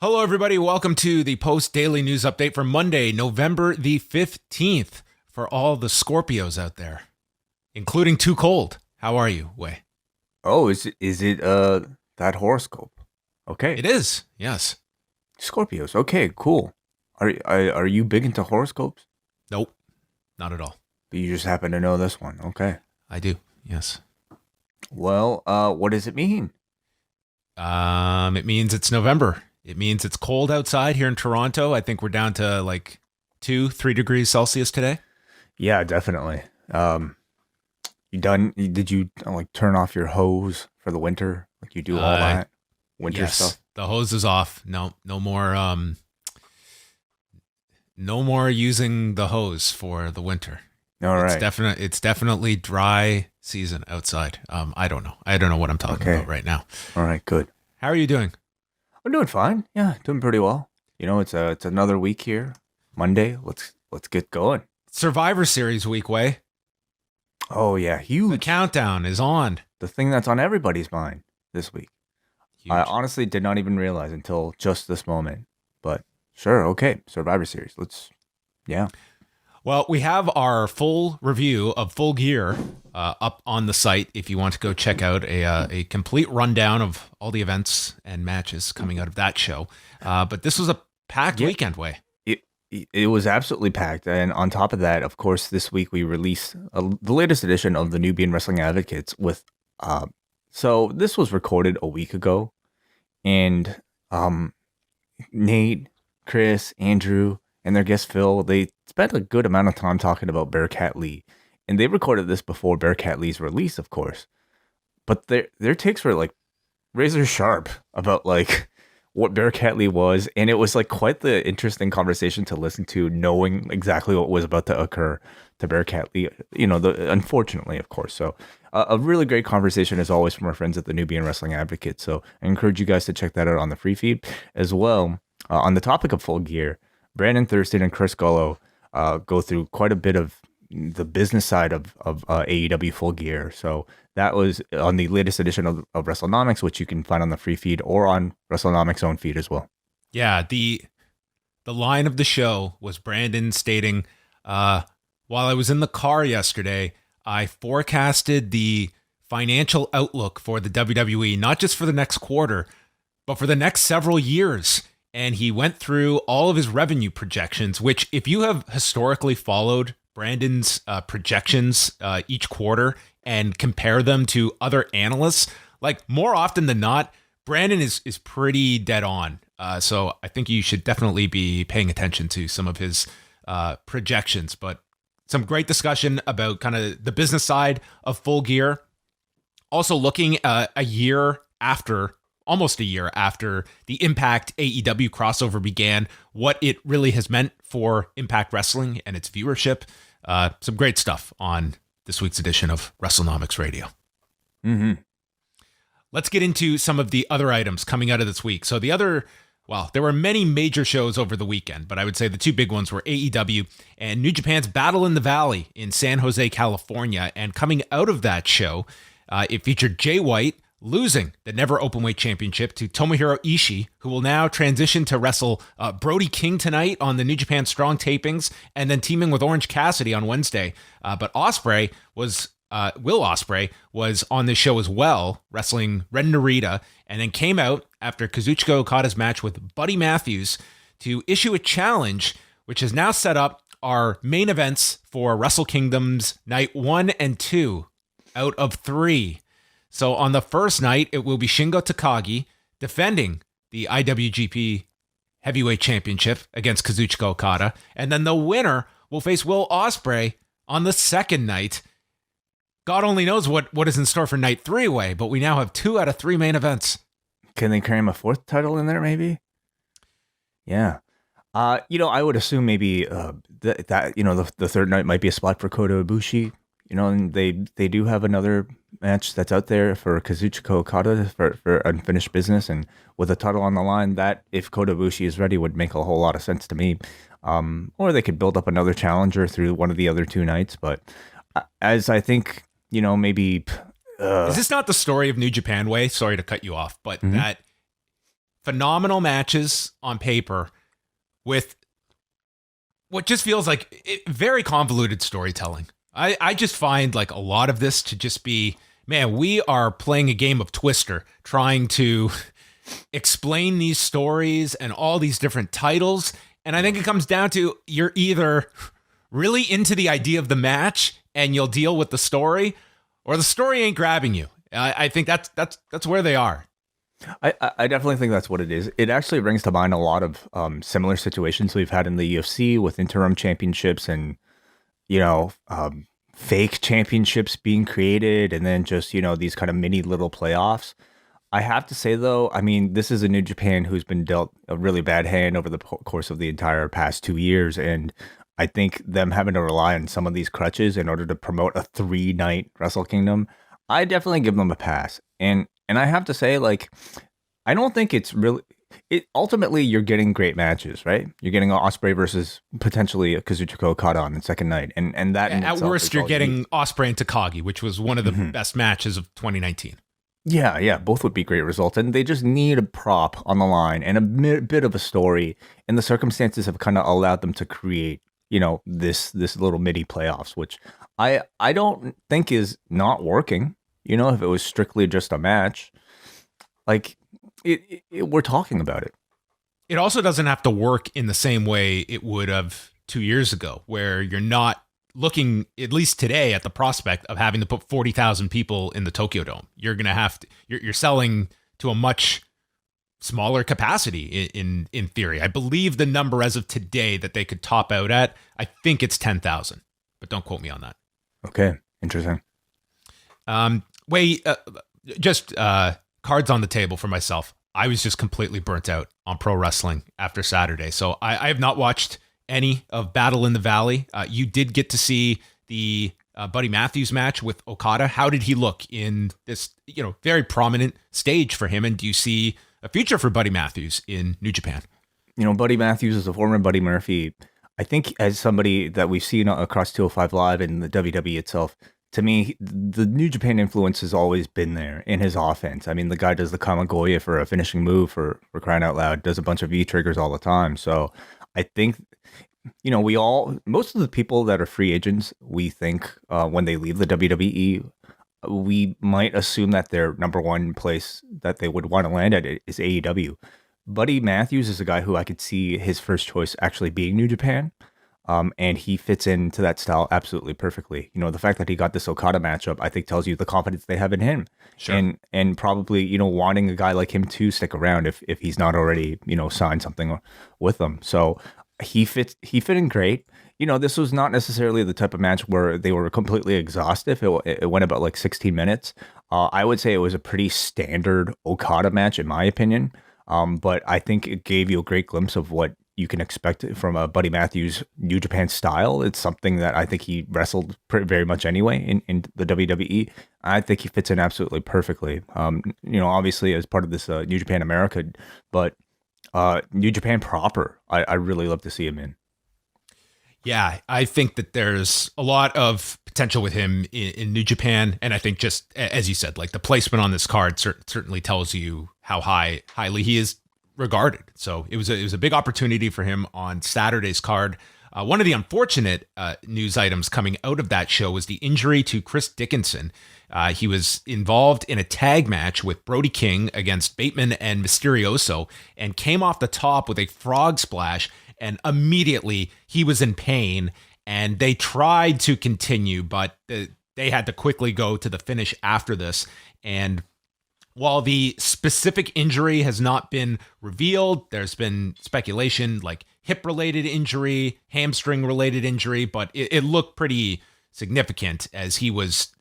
Hello, everybody. Welcome to the Post Daily News Update for Monday, November the 15th. For all the Scorpios out there, including Too Cold. How are you, Wai? Oh, is it that horoscope? Okay. It is, yes. Scorpios. Okay, cool. Are you big into horoscopes? Nope, not at all. But you just happen to know this one. Okay. I do, yes. Well, what does it mean? It means it's November. It means it's cold outside here in Toronto. I think we're down to like 2-3 degrees Celsius today. Yeah, definitely. You done? Did you like turn off your hose for the winter? Like you do all that winter Yes, stuff? the hose is off. No more. No more using the hose for the winter. All right. It's definitely dry season outside. I don't know. I don't know what I'm talking about right now. All right, good. How are you doing? I'm doing fine. Yeah, doing pretty well. You know, it's another week here. Monday. Let's get going. Survivor Series week, Wai. Oh yeah, huge. The countdown is on. The thing that's on everybody's mind this week. Huge. I honestly did not even realize until just this moment. But sure, okay, Survivor Series. Yeah. Well, we have our full review of Full Gear up on the site if you want to go check out a complete rundown of all the events and matches coming out of that show. But this was a packed weekend, Wai. It was absolutely packed. And on top of that, of course, this week we released the latest edition of the Nubian Wrestling Advocates with so this was recorded a week ago. And Nate, Chris, Andrew, and their guest Phil, they spent a good amount of time talking about Bearcat Lee. And they recorded this before Bearcat Lee's release, of course. But their takes were like razor sharp about like what Bearcat Lee was. And it was like quite the interesting conversation to listen to, knowing exactly what was about to occur to Bearcat Lee, you know, unfortunately, of course. So a really great conversation as always from our friends at the Nubian Wrestling Advocate. So I encourage you guys to check that out on the free feed as well. On the topic of Full Gear, Brandon Thurston and Chris Gullo go through quite a bit of the business side of AEW Full Gear. So that was on the latest edition of WrestleNomics, which you can find on the free feed or on WrestleNomics' own feed as well. Yeah, the line of the show was Brandon stating, while I was in the car yesterday, I forecasted the financial outlook for the WWE, not just for the next quarter, but for the next several years. And he went through all of his revenue projections, which if you have historically followed Brandon's projections each quarter and compare them to other analysts, like more often than not, Brandon is pretty dead on. So I think you should definitely be paying attention to some of his projections, but some great discussion about kind of the business side of Full Gear. Also looking almost a year after the Impact AEW crossover began, what it really has meant for Impact Wrestling and its viewership. Some great stuff on this week's edition of WrestleNomics Radio. Mm-hmm. Let's get into some of the other items coming out of this week. So there were many major shows over the weekend, but I would say the two big ones were AEW and New Japan's Battle in the Valley in San Jose, California. And coming out of that show, it featured Jay White losing the Never Openweight Championship to Tomohiro Ishii, who will now transition to wrestle Brody King tonight on the New Japan Strong tapings, and then teaming with Orange Cassidy on Wednesday. But Will Ospreay was on this show as well, wrestling Ren Narita, and then came out after Kazuchika Okada's match with Buddy Matthews to issue a challenge, which has now set up our main events for Wrestle Kingdom's night 1 and 2 out of 3. So on the first night, it will be Shingo Takagi defending the IWGP Heavyweight Championship against Kazuchika Okada. And then the winner will face Will Ospreay on the second night. God only knows what is in store for night 3, Wai, but we now have 2 out of 3 main events. Can they cram a 4th title in there, maybe? Yeah. I would assume maybe the third night might be a spot for Kota Ibushi. You know, and they do have another match that's out there for Kazuchika Okada for unfinished business, and with a title on the line, that if Kota Ibushi is ready would make a whole lot of sense to me. Or they could build up another challenger through one of the other 2 nights, but as I think, maybe. Is this not the story of New Japan, Wai? Sorry to cut you off, but that phenomenal matches on paper with what just feels like very convoluted storytelling. I just find like a lot of this to just be, man, we are playing a game of Twister, trying to explain these stories and all these different titles. And I think it comes down to you're either really into the idea of the match and you'll deal with the story, or the story ain't grabbing you. I think that's where they are. I definitely think that's what it is. It actually brings to mind a lot of similar situations we've had in the UFC with interim championships and, fake championships being created, and then just, these kind of mini little playoffs. I have to say, though, I mean, this is a New Japan who's been dealt a really bad hand over the course of the entire past 2 years. And I think them having to rely on some of these crutches in order to promote a 3-night Wrestle Kingdom, I definitely give them a pass. And I have to say, like, I don't think it's really... ultimately, you're getting great matches, right? You're getting an Ospreay versus potentially a Kazuchika Okada on the second night. And that at worst, you're getting Ospreay and Takagi, which was one of the best matches of 2019. Yeah, both would be great results. And they just need a prop on the line and a bit of a story. And the circumstances have kind of allowed them to create, this little mini playoffs, which I don't think is not working. If it was strictly just a match, like we're talking about it. It also doesn't have to work in the same way it would have 2 years ago, where you're not looking, at least today, at the prospect of having to put 40,000 people in the Tokyo Dome. You're going to have to, you're selling to a much smaller capacity in theory. I believe the number as of today that they could top out at, I think it's 10,000, but don't quote me on that. Okay. Interesting. Just cards on the table for myself. I was just completely burnt out on pro wrestling after Saturday. So I have not watched any of Battle in the Valley. You did get to see the Buddy Matthews match with Okada. How did he look in this, very prominent stage for him? And do you see a future for Buddy Matthews in New Japan? Buddy Matthews is a former Buddy Murphy. I think as somebody that we've seen across 205 Live and the WWE itself, to me, the New Japan influence has always been there in his offense. I mean, the guy does the Kamagoya for a finishing move for crying out loud, does a bunch of V-triggers all the time. So I think, most of the people that are free agents, we think when they leave the WWE, we might assume that their number one place that they would want to land at is AEW. Buddy Matthews is a guy who I could see his first choice actually being New Japan. And he fits into that style absolutely perfectly. The fact that he got this Okada matchup, I think, tells you the confidence they have in him. Sure. And probably, wanting a guy like him to stick around if he's not already, signed something with them. So he fit in great. This was not necessarily the type of match where they were completely exhaustive. It went about like 16 minutes. I would say it was a pretty standard Okada match, in my opinion. But I think it gave you a great glimpse of what you can expect from a Buddy Matthews New Japan style. It's something that I think he wrestled very much anyway in the WWE. I think he fits in absolutely perfectly. Obviously as part of this New Japan America, but New Japan proper, I really love to see him in. Yeah, I think that there's a lot of potential with him in New Japan. And I think just, as you said, like the placement on this card certainly tells you how highly he is regarded. So it was a big opportunity for him on Saturday's card. One of the unfortunate news items coming out of that show was the injury to Chris Dickinson. He was involved in a tag match with Brody King against Bateman and Mysterioso and came off the top with a frog splash, and immediately he was in pain, and they tried to continue, but they had to quickly go to the finish after this. And while the specific injury has not been revealed, there's been speculation like hip-related injury, hamstring-related injury, but it looked pretty significant as he was,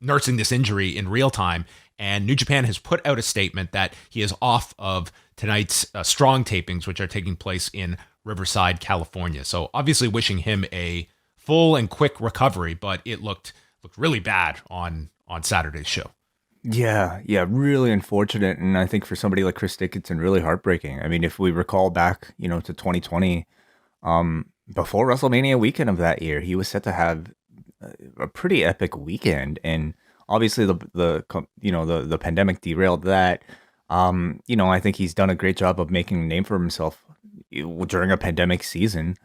nursing this injury in real time. And New Japan has put out a statement that he is off of tonight's Strong tapings, which are taking place in Riverside, California. So obviously wishing him a full and quick recovery, but it looked really bad on Saturday's show. Yeah, really unfortunate. And I think for somebody like Chris Dickinson, really heartbreaking. I mean, if we recall back, to 2020, before WrestleMania weekend of that year, he was set to have a pretty epic weekend. And obviously the pandemic derailed that. I think he's done a great job of making a name for himself during a pandemic season.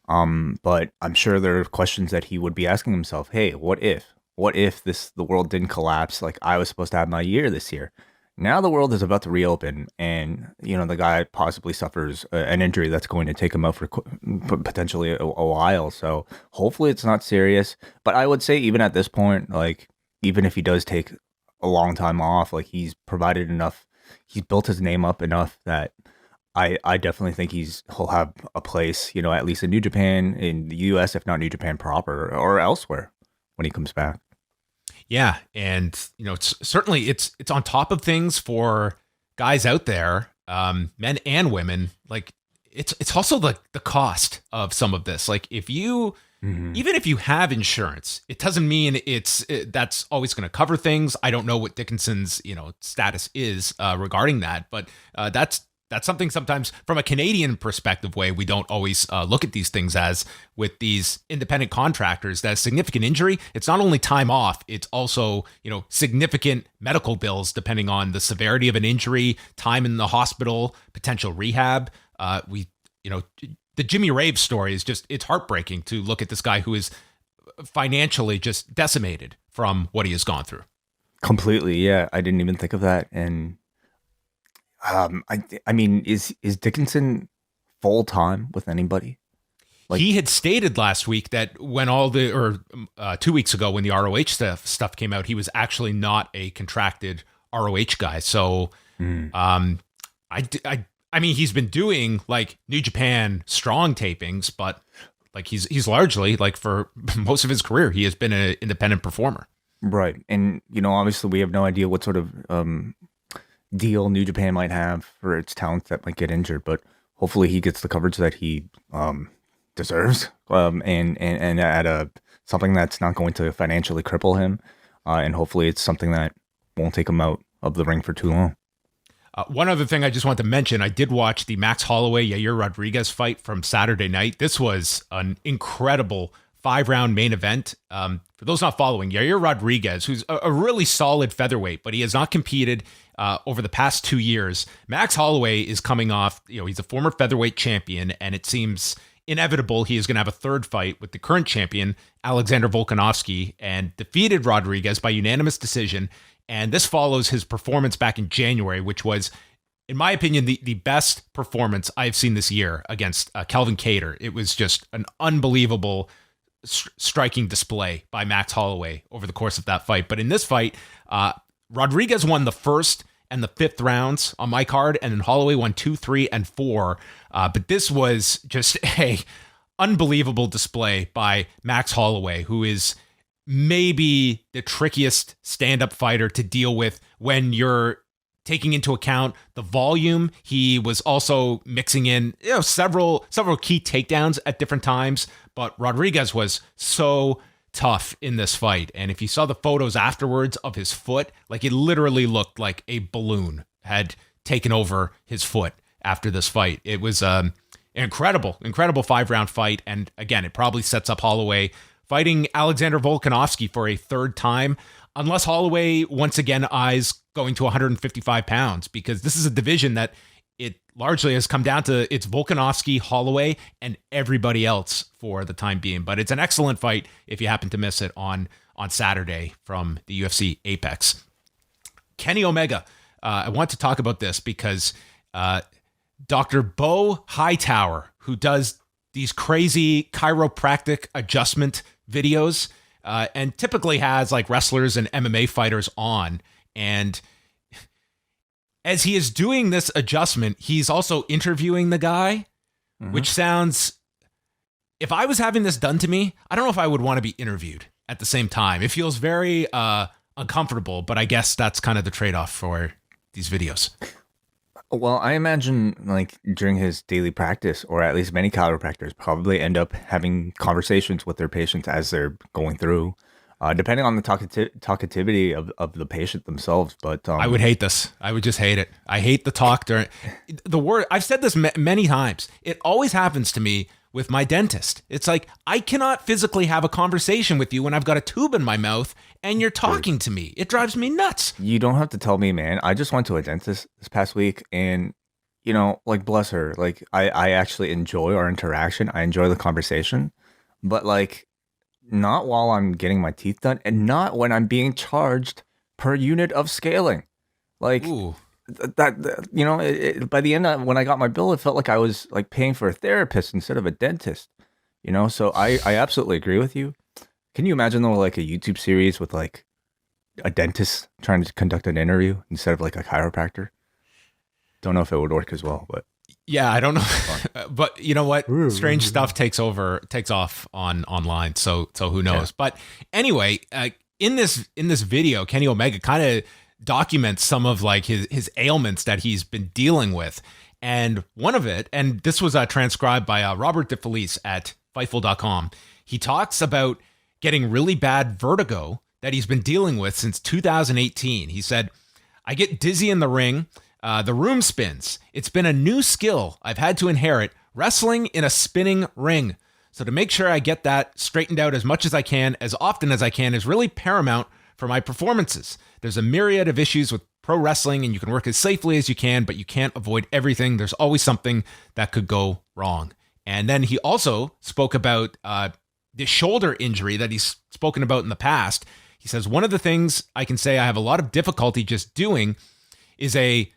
But I'm sure there are questions that he would be asking himself. Hey, what if? What if the world didn't collapse like I was supposed to have my year this year? Now the world is about to reopen, and the guy possibly suffers an injury that's going to take him out for potentially a while. So hopefully it's not serious. But I would say even at this point, like even if he does take a long time off, like he's provided enough, he's built his name up enough that I definitely think he'll have a place, at least in New Japan, in the US, if not New Japan proper or elsewhere when he comes back. Yeah, and certainly it's on top of things for guys out there, men and women. Like it's also the cost of some of this. Like if you even if you have insurance, it doesn't mean that's always going to cover things. I don't know what Dickinson's status is regarding that, but that's something sometimes from a Canadian perspective way we don't always look at these things as with these independent contractors. That significant injury, it's not only time off, it's also, significant medical bills depending on the severity of an injury, time in the hospital, potential rehab. The Jimmy Rave story is it's heartbreaking to look at this guy who is financially just decimated from what he has gone through. Completely. Yeah. I didn't even think of that. And I mean, is Dickinson full time with anybody? He had stated last week that when 2 weeks ago when the ROH stuff came out, he was actually not a contracted ROH guy. So, I mean, he's been doing like New Japan strong tapings, but like he's largely like for most of his career, he has been an independent performer. Right, and obviously we have no idea what sort of deal New Japan might have for its talents that might get injured, but hopefully he gets the coverage that he deserves, and at something that's not going to financially cripple him, and hopefully it's something that won't take him out of the ring for too long. One other thing I just want to mention, I did watch the Max Holloway Yair Rodriguez fight from Saturday night. This was an incredible 5-round main event. For those not following, Yair Rodriguez, who's a really solid featherweight, but he has not competed over the past 2 years. Max Holloway is coming off, he's a former featherweight champion, and it seems inevitable he is going to have a third fight with the current champion, Alexander Volkanovski, and defeated Rodriguez by unanimous decision. And this follows his performance back in January, which was, in my opinion, the best performance I've seen this year against Kelvin Cater. It was just an unbelievable striking display by Max Holloway over the course of that fight. But in this fight, Rodriguez won the first and the fifth rounds on my card, and then Holloway won 2, 3, and 4. But this was just a unbelievable display by Max Holloway, who is maybe the trickiest stand-up fighter to deal with when you're taking into account the volume. He was also mixing in several key takedowns at different times, but Rodriguez was so tough in this fight. And if you saw the photos afterwards of his foot, like it literally looked like a balloon had taken over his foot after this fight. It was an incredible 5-round fight. And again, it probably sets up Holloway fighting Alexander Volkanovski for a third time, unless Holloway once again eyes going to 155 pounds, because this is a division that it largely has come down to it's Volkanovski, Holloway, and everybody else for the time being. But it's an excellent fight if you happen to miss it on Saturday from the UFC Apex. Kenny Omega, I want to talk about this because Dr. Bo Hightower, who does these crazy chiropractic adjustment videos, and typically has like wrestlers and MMA fighters on. And as he is doing this adjustment, he's also interviewing the guy, which sounds, if I was having this done to me, I don't know if I would want to be interviewed at the same time. It feels very uncomfortable, but I guess that's kind of the trade-off for these videos. Well, I imagine like during his daily practice, or at least many chiropractors probably end up having conversations with their patients as they're going through, depending on the talkativity of the patient themselves. But I would hate this. I would just hate it. I hate the talk during the word. I've said this many times. It always happens to me with my dentist. It's like, I cannot physically have a conversation with you when I've got a tube in my mouth and you're talking to me. It drives me nuts. You don't have to tell me, man. I just went to a dentist this past week, and like, bless her. Like, I actually enjoy our interaction. I enjoy the conversation, but like, not while I'm getting my teeth done, and not when I'm being charged per unit of scaling. Like, Ooh. by the end when I got my bill, it felt like I was like paying for a therapist instead of a dentist. So I absolutely agree with you. Can you imagine though, like a YouTube series with like a dentist trying to conduct an interview instead of like a chiropractor? Don't know if it would work as well, but yeah, I don't know. But you know what? Strange stuff takes off online. So who knows? Yeah. But anyway, in this video, Kenny Omega kind of documents some of like his ailments that he's been dealing with. And one of it, and this was transcribed by Robert DeFelice at Fightful.com. He talks about getting really bad vertigo that he's been dealing with since 2018. He said, I get dizzy in the ring. The room spins. It's been a new skill I've had to inherit, wrestling in a spinning ring. So to make sure I get that straightened out as much as I can, as often as I can, is really paramount for my performances. There's a myriad of issues with pro wrestling, and you can work as safely as you can, but you can't avoid everything. There's always something that could go wrong. And then he also spoke about the shoulder injury that he's spoken about in the past. He says, one of the things I can say I have a lot of difficulty just doing is a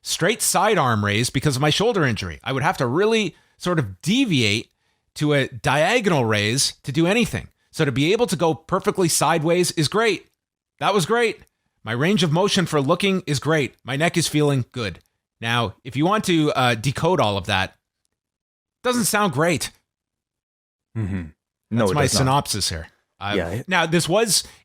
straight sidearm raise because of my shoulder injury. I would have to really sort of deviate to a diagonal raise to do anything. So to be able to go perfectly sideways is great. That was great. My range of motion for looking is great. My neck is feeling good. Now, if you want to decode all of that, it doesn't sound great. Mm-hmm. No, that's my synopsis here. Yeah. Now,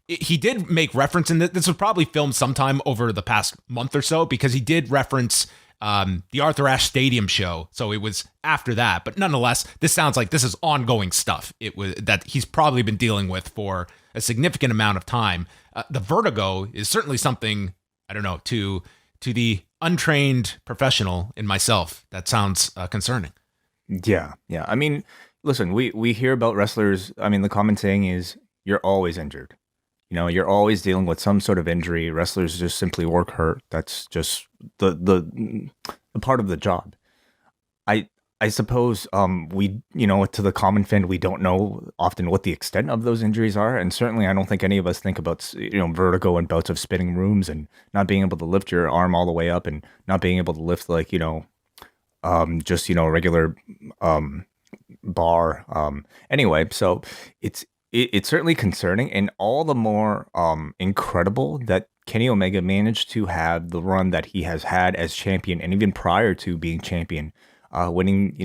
he did make reference, and this was probably filmed sometime over the past month or so, because he did reference the Arthur Ashe Stadium show. So it was after that. But nonetheless, this sounds like this is ongoing stuff. It was that he's probably been dealing with for a significant amount of time. The vertigo is certainly something, I don't know, to the untrained professional in myself, that sounds concerning. Yeah. I mean, listen, we hear about wrestlers. I mean, the common saying is you're always injured. You're always dealing with some sort of injury. Wrestlers just simply work hurt. That's just the part of the job. I suppose we, to the common fan, we don't know often what the extent of those injuries are. And certainly I don't think any of us think about, vertigo and bouts of spinning rooms and not being able to lift your arm all the way up and not being able to lift like, just, regular bar. Anyway, so it's certainly concerning, and all the more incredible that Kenny Omega managed to have the run that he has had as champion, and even prior to being champion, winning,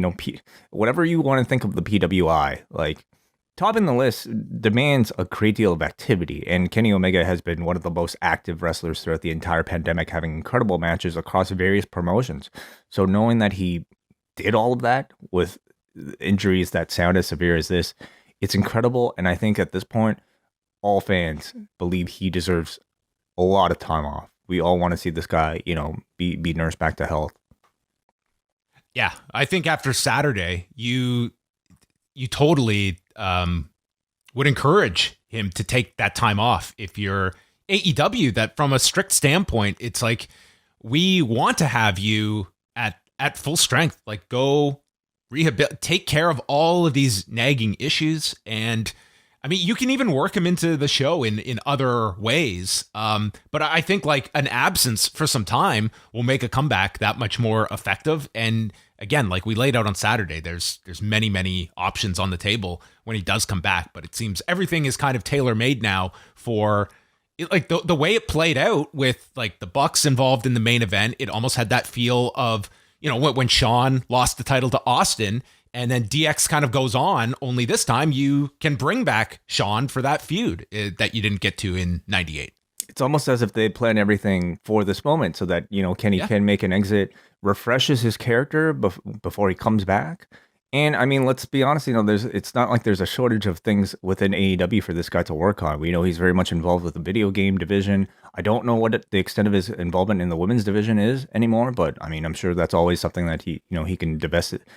whatever you want to think of the PWI, like topping the list demands a great deal of activity. And Kenny Omega has been one of the most active wrestlers throughout the entire pandemic, having incredible matches across various promotions. So knowing that he did all of that with injuries that sound as severe as this, it's incredible. And I think at this point, all fans believe he deserves a lot of time off. We all want to see this guy, be nursed back to health. Yeah, I think after Saturday, you totally would encourage him to take that time off. If you're AEW, that from a strict standpoint, it's like, we want to have you at full strength, like go rehabilitate, take care of all of these nagging issues. And I mean, you can even work him into the show in other ways. But I think like an absence for some time will make a comeback that much more effective. And again, like we laid out on Saturday, there's many options on the table when he does come back. But it seems everything is kind of tailor-made now for like the way it played out with like the Bucks involved in the main event. It almost had that feel of, when Shawn lost the title to Austin, and then DX kind of goes on, only this time you can bring back Shawn for that feud that you didn't get to in 98. It's almost as if they plan everything for this moment so that, Kenny can make an exit, refreshes his character before he comes back, And I mean, let's be honest, it's not like there's a shortage of things within AEW for this guy to work on. We know he's very much involved with the video game division. I don't know what the extent of his involvement in the women's division is anymore, but I mean, I'm sure that's always something that he can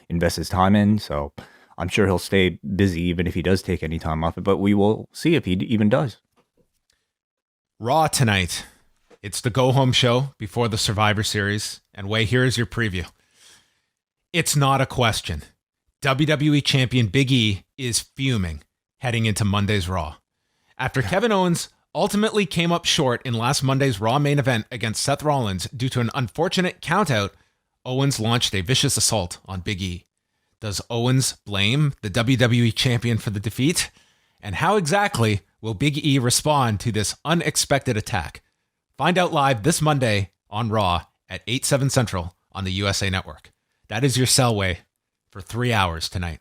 invest his time in. So I'm sure he'll stay busy even if he does take any time off it, but we will see if he even does. Raw tonight. It's the go-home show before the Survivor Series. And Wai, here is your preview. It's not a question. WWE Champion Big E is fuming heading into Monday's Raw. After Kevin Owens ultimately came up short in last Monday's Raw main event against Seth Rollins due to an unfortunate countout, Owens launched a vicious assault on Big E. Does Owens blame the WWE Champion for the defeat? And how exactly will Big E respond to this unexpected attack? Find out live this Monday on Raw at 8/7 Central on the USA Network. That is your sell, Wai, for 3 hours tonight.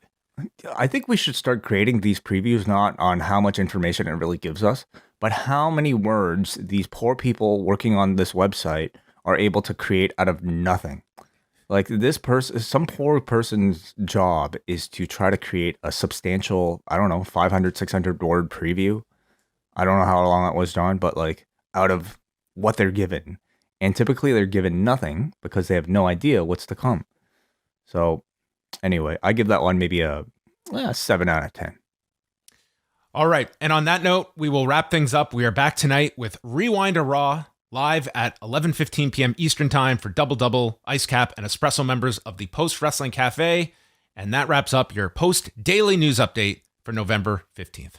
I think we should start creating these previews not on how much information it really gives us, but how many words these poor people working on this website are able to create out of nothing. Like some poor person's job is to try to create a substantial, I don't know, 500, 600 word preview. I don't know how long that was, John, but like out of what they're given. And typically they're given nothing because they have no idea what's to come. So anyway, I give that one maybe a 7 out of 10. All right. And on that note, we will wrap things up. We are back tonight with Rewind to Raw live at 11:15 p.m. Eastern Time for Double, Ice Cap, and Espresso members of the Post Wrestling Cafe. And that wraps up your post daily news update for November 15th.